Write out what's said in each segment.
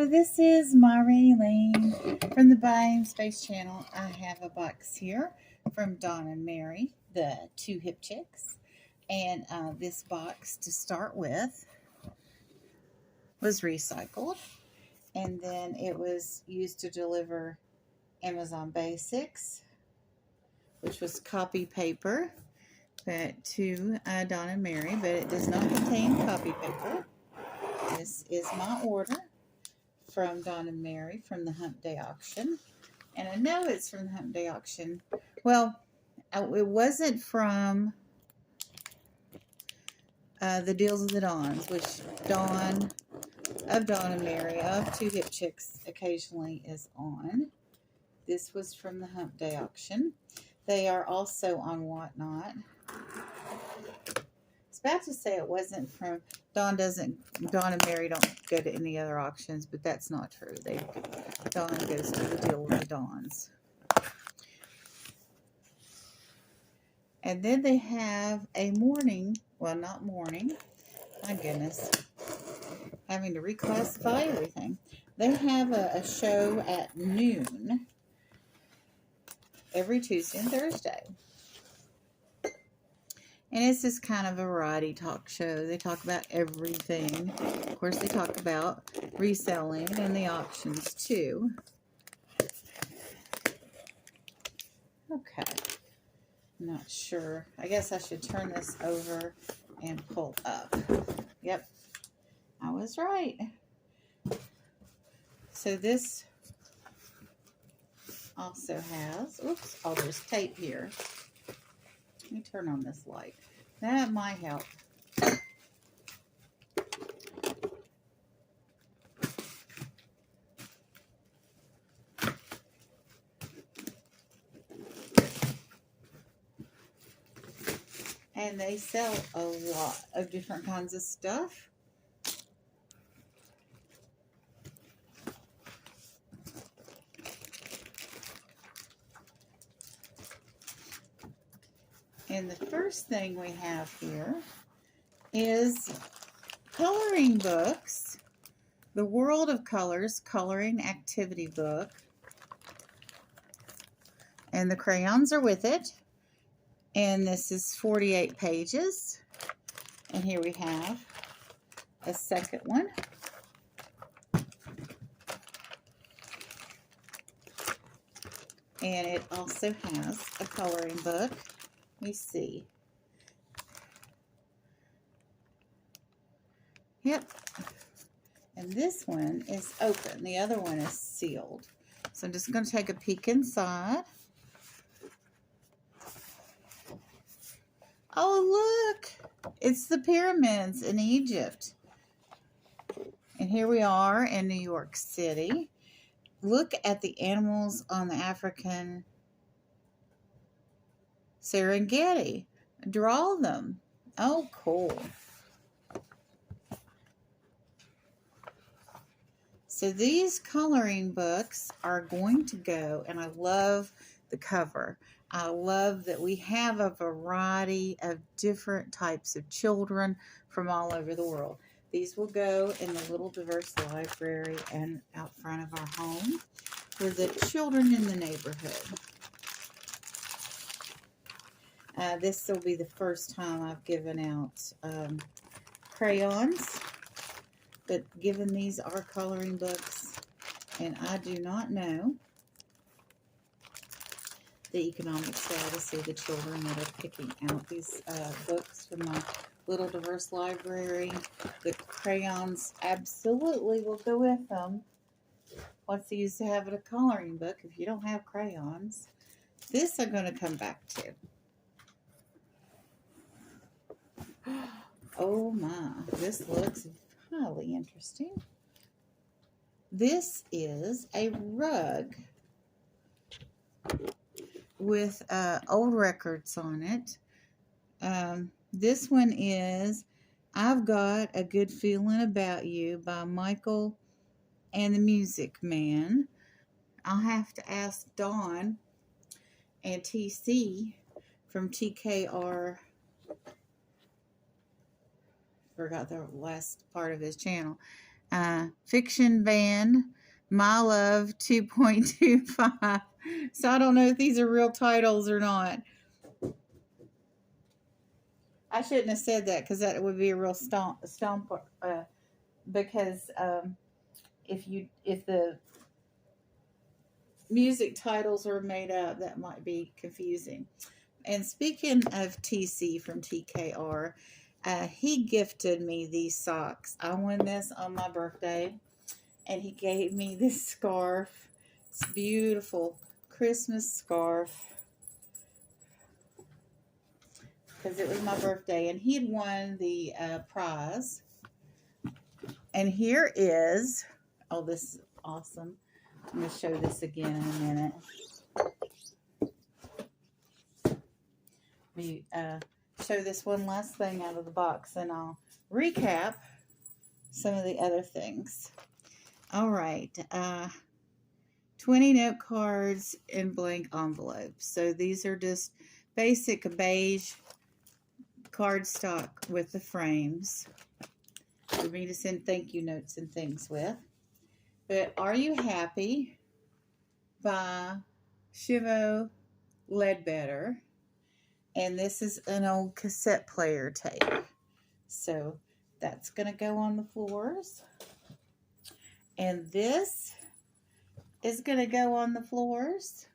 this is my Rainy Lane from the Buying Space channel. I have a box here from Don and Mary, the two hip chicks. And this box, to start with, was recycled. And then it was used to deliver Amazon Basics, which was copy paper, but to Don and Mary, but it does not contain copy paper. This is my order from Don and Mary from the Hump Day auction. And I know it's from the Hump Day auction. Well, it wasn't from the Deals of the Dons, which Don and Mary of Two Hip Chicks occasionally is on. This was from the Hump Day auction. They are also on Whatnot. I was about to say it wasn't from Don and Mary don't go to any other auctions, but that's not true. Don goes to the Deal of the Dons. And then they have a not morning, my goodness, having to reclassify everything. They have a show at noon every Tuesday and Thursday. And it's just kind of a variety talk show. They talk about everything. Of course, they talk about reselling and the auctions too. Okay. I'm not sure. I guess I should turn this over and pull up. Yep. I was right. So this also has, there's tape here. Let me turn on this light. That might help. And they sell a lot of different kinds of stuff. And the first thing we have here is coloring books. The World of Colors Coloring Activity Book. And the crayons are with it. And this is 48 pages. And here we have a second one. And it also has a coloring book. Let me see. Yep. And this one is open. The other one is sealed. So I'm just going to take a peek inside. Oh, look. It's the pyramids in Egypt. And here we are in New York City. Look at the animals on the African Serengeti. Draw them. Oh, cool. So these coloring books are going to go, and I love the cover. I love that we have a variety of different types of children from all over the world. These will go in the little diverse library and out front of our home for the children in the neighborhood. This will be the first time I've given out crayons, but given these are coloring books, and I do not know the economic status of the children that are picking out these books from my little diverse library. The crayons absolutely will go with them. What's the use of having a coloring book if you don't have crayons? This I'm going to come back to. Oh my, this looks highly interesting. This is a rug with old records on it. This one is I've Got a Good Feeling About You by Michael and the Music Man. I'll have to ask Don and TC from TKR, forgot the last part of his channel, Fiction Van, My Love 2.25. So I don't know if these are real titles or not. I shouldn't have said that because that would be a real stomp. Because if the music titles are made up, that might be confusing. And speaking of TC from TKR, he gifted me these socks. I won this on my birthday, and he gave me this scarf. It's beautiful Christmas scarf because it was my birthday, and he had won the prize. And here is, oh, this is awesome. I'm going to show this again in a minute. We show this one last thing out of the box, and I'll recap some of the other things. All right. 20 note cards in blank envelopes. So these are just basic beige cardstock with the frames for me to send thank you notes and things with. But Are You Happy by Shivo Ledbetter. And this is an old cassette player tape. So that's going to go on the floors. And this is going to go on the floors.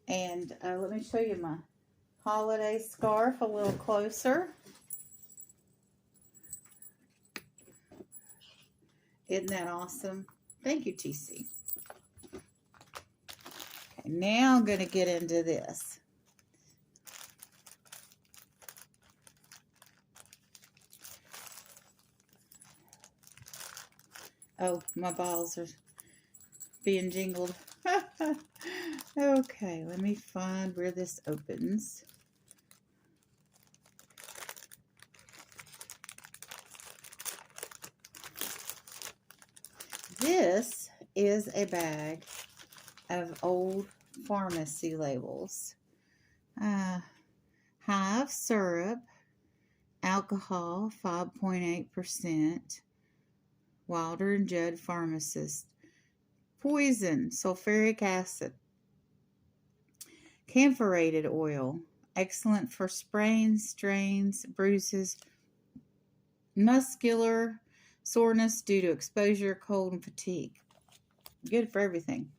And let me show you my holiday scarf a little closer. Isn't that awesome? Thank you, TC. Okay, now I'm going to get into this. Oh, my balls are being jingled. Okay, let me find where this opens. This is a bag of old pharmacy labels. Hive syrup, alcohol 5.8%, Wilder and Judd Pharmacist. Poison, sulfuric acid. Camphorated oil, excellent for sprains, strains, bruises, muscular soreness due to exposure, cold, and fatigue. Good for everything.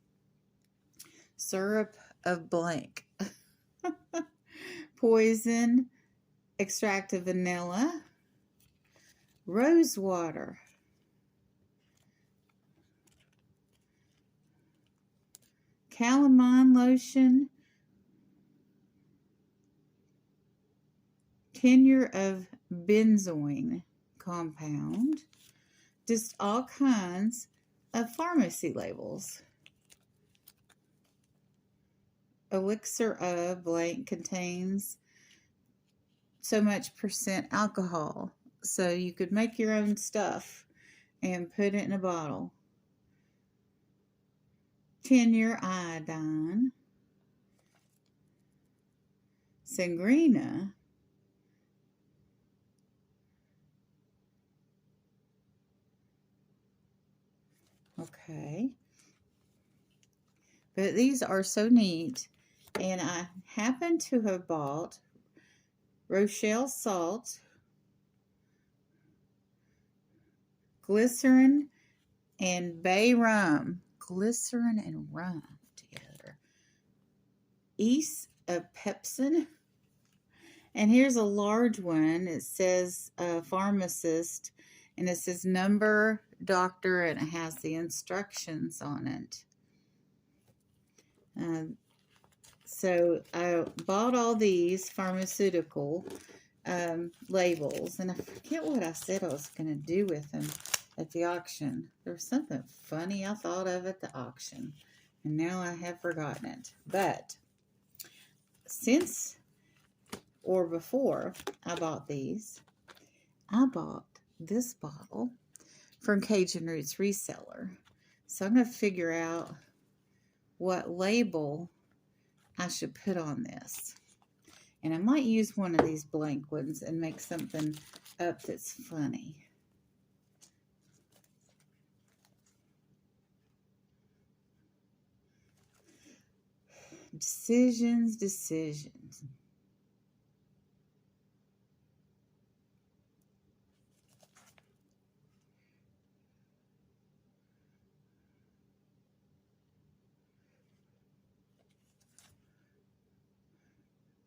Syrup of blank. Poison, extract of vanilla, rose water, calamine lotion, tincture of benzoin compound, just all kinds of pharmacy labels. Elixir of blank contains so much % alcohol, so you could make your own stuff and put it in a bottle. Tincture iodine, Sangrena, okay, but these are so neat, and I happen to have bought Rochelle salt, glycerin, and bay rum. Glycerin and rum together. East of pepsin. And here's a large one. It says pharmacist, and it says number, doctor, and it has the instructions on it. So I bought all these pharmaceutical labels, and I forget what I said I was going to do with them at the auction. There was something funny I thought of at the auction, and now I have forgotten it. But since or before I bought these, I bought this bottle from Cajun Roots Reseller. So I'm going to figure out what label I should put on this. And I might use one of these blank ones and make something up that's funny. Decisions, decisions.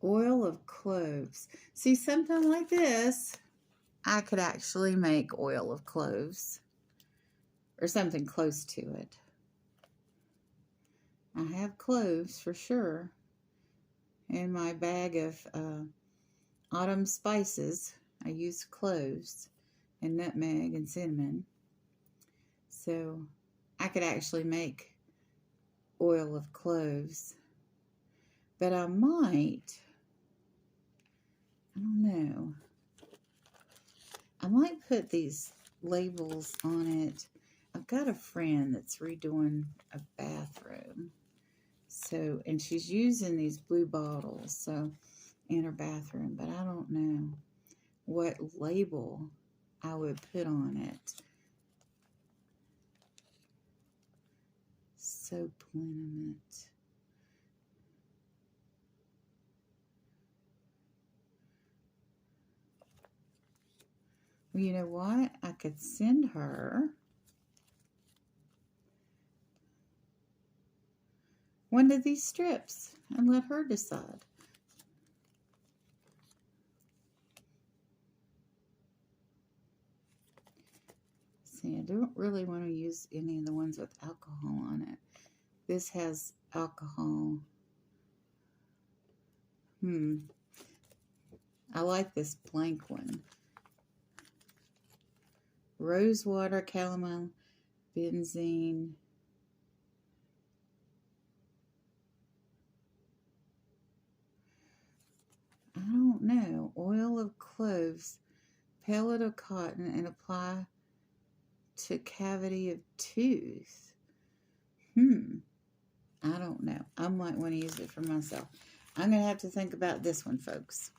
Oil of cloves. See, something like this, I could actually make oil of cloves or something close to it. I have cloves for sure in my bag of autumn spices. I use cloves and nutmeg and cinnamon. So I could actually make oil of cloves. But I might, I don't know, I might put these labels on it. I've got a friend that's redoing a bathroom. So, and she's using these blue bottles, so, in her bathroom, but I don't know what label I would put on it. Soap liniment. Well, you know what? I could send her one of these strips and let her decide. See, I don't really want to use any of the ones with alcohol on it. This has alcohol. I like this blank one. Rose water, chamomile, benzene. I don't know. Oil of cloves, pellet of cotton, and apply to cavity of tooth. I don't know. I might want to use it for myself. I'm going to have to think about this one, folks.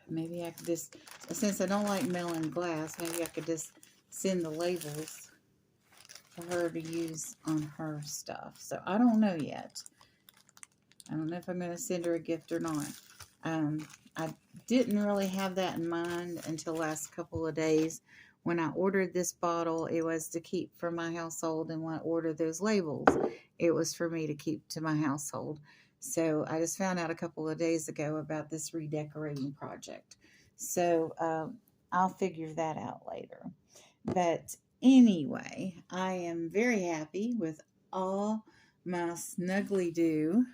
Maybe I could just, since I don't like melon glass, maybe I could just send the labels for her to use on her stuff. So I don't know yet. I don't know if I'm going to send her a gift or not. I didn't really have that in mind until last couple of days. When I ordered this bottle, it was to keep for my household, and when I ordered those labels, it was for me to keep to my household. So I just found out a couple of days ago about this redecorating project. So I'll figure that out later. But anyway, I am very happy with all my Snuggly Do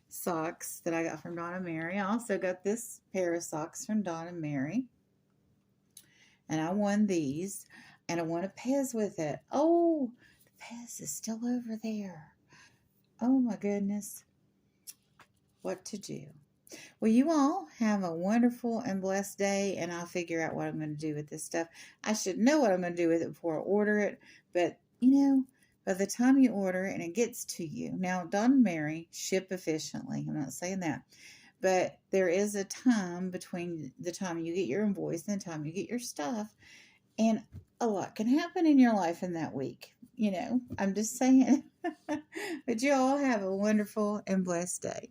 socks that I got from Dawn and Mary. I also got this pair of socks from Dawn and Mary. And I won these. And I won a Pez with it. Oh, the Pez is still over there. Oh my goodness. What to do? Well, you all have a wonderful and blessed day, and I'll figure out what I'm going to do with this stuff. I should know what I'm going to do with it before I order it, but, you know, by the time you order it and it gets to you. Now, Dawn and Mary ship efficiently. I'm not saying that. But there is a time between the time you get your invoice and the time you get your stuff, and a lot can happen in your life in that week. You know, I'm just saying. But you all have a wonderful and blessed day.